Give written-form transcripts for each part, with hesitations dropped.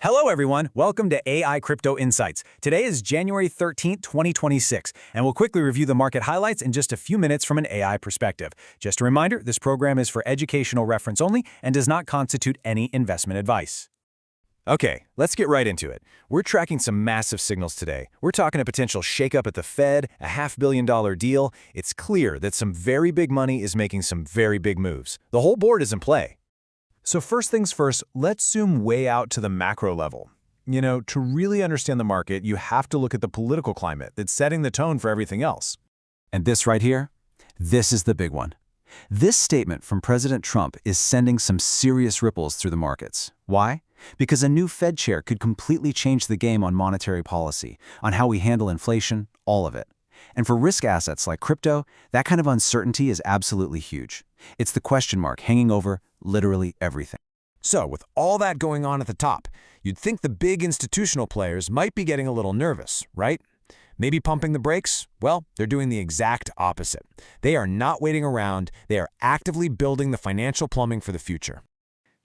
Hello everyone, welcome to AI Crypto Insights. Today is January 13th, 2026, and we'll quickly review the market highlights in just a few minutes from an AI perspective. Just a reminder, this program is for educational reference only and does not constitute any investment advice. Okay, let's get right into it. We're tracking some massive signals today. We're talking a potential shakeup at the Fed, a $500 million deal. It's clear that some very big money is making some very big moves. The whole board is in play. So first things first, let's zoom way out to the macro level. To really understand the market, you have to look at the political climate that's setting the tone for everything else. And this right here, this is the big one. This statement from President Trump is sending some serious ripples through the markets. Why? Because a new Fed chair could completely change the game on monetary policy, on how we handle inflation, all of it. And for risk assets like crypto, that kind of uncertainty is absolutely huge. It's the question mark hanging over literally everything. So with all that going on at the top, you'd think the big institutional players might be getting a little nervous, right? Maybe pumping the brakes? Well, they're doing the exact opposite. They are not waiting around. They are actively building the financial plumbing for the future.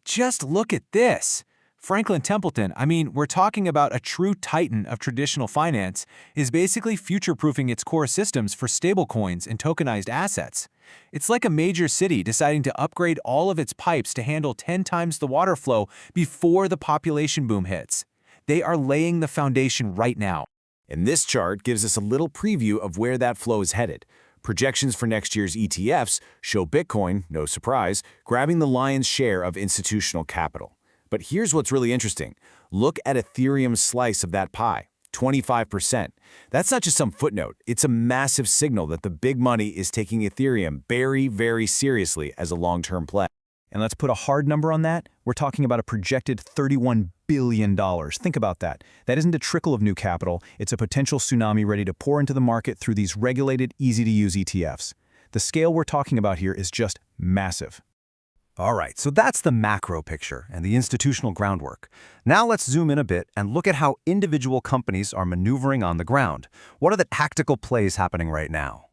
Just look at this. Franklin Templeton, we're talking about a true titan of traditional finance, is basically future-proofing its core systems for stablecoins and tokenized assets. It's like a major city deciding to upgrade all of its pipes to handle 10 times the water flow before the population boom hits. They are laying the foundation right now. And this chart gives us a little preview of where that flow is headed. Projections for next year's ETFs show Bitcoin, no surprise, grabbing the lion's share of institutional capital. But here's what's really interesting. Look at Ethereum's slice of that pie, 25%. That's not just some footnote. It's a massive signal that the big money is taking Ethereum very, very seriously as a long-term play. And let's put a hard number on that. We're talking about a projected $31 billion. Think about that. That isn't a trickle of new capital. It's a potential tsunami ready to pour into the market through these regulated, easy-to-use ETFs. The scale we're talking about here is just massive. All right, so that's the macro picture and the institutional groundwork. Now let's zoom in a bit and look at how individual companies are maneuvering on the ground. What are the tactical plays happening right now?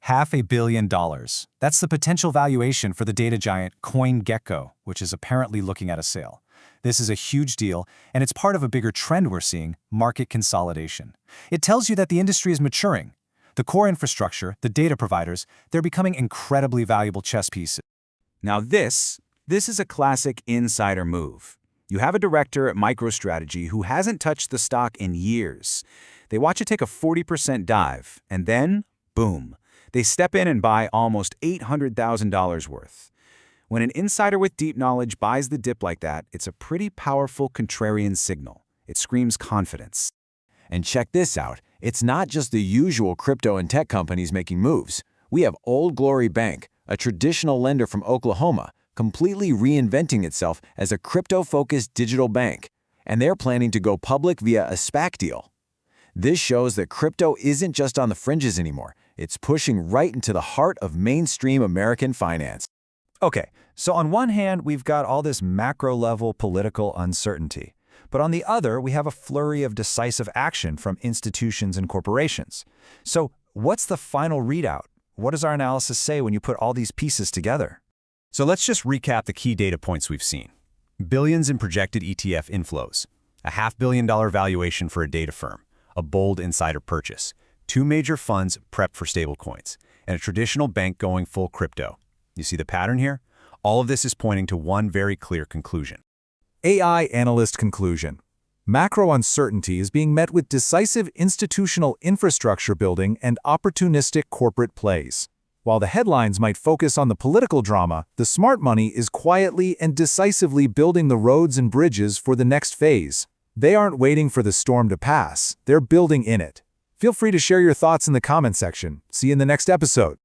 $500 million. That's the potential valuation for the data giant CoinGecko, which is apparently looking at a sale. This is a huge deal, and it's part of a bigger trend we're seeing, market consolidation. It tells you that the industry is maturing. The core infrastructure, the data providers, they're becoming incredibly valuable chess pieces. Now this is a classic insider move. You have a director at MicroStrategy who hasn't touched the stock in years. They watch it take a 40% dive, and then, boom, they step in and buy almost $800,000 worth. When an insider with deep knowledge buys the dip like that, it's a pretty powerful contrarian signal. It screams confidence. And check this out. It's not just the usual crypto and tech companies making moves. We have Old Glory Bank, a traditional lender from Oklahoma, completely reinventing itself as a crypto-focused digital bank, and they're planning to go public via a SPAC deal. This shows that crypto isn't just on the fringes anymore. It's pushing right into the heart of mainstream American finance. Okay, so on one hand, we've got all this macro-level political uncertainty. But on the other, we have a flurry of decisive action from institutions and corporations. So what's the final readout? What does our analysis say when you put all these pieces together? So let's just recap the key data points we've seen. Billions in projected ETF inflows, a $500 million valuation for a data firm, a bold insider purchase, 2 major funds prepped for stablecoins, and a traditional bank going full crypto. You see the pattern here? All of this is pointing to one very clear conclusion. AI analyst conclusion. Macro uncertainty is being met with decisive institutional infrastructure building and opportunistic corporate plays. While the headlines might focus on the political drama, the smart money is quietly and decisively building the roads and bridges for the next phase. They aren't waiting for the storm to pass, they're building in it. Feel free to share your thoughts in the comment section. See you in the next episode.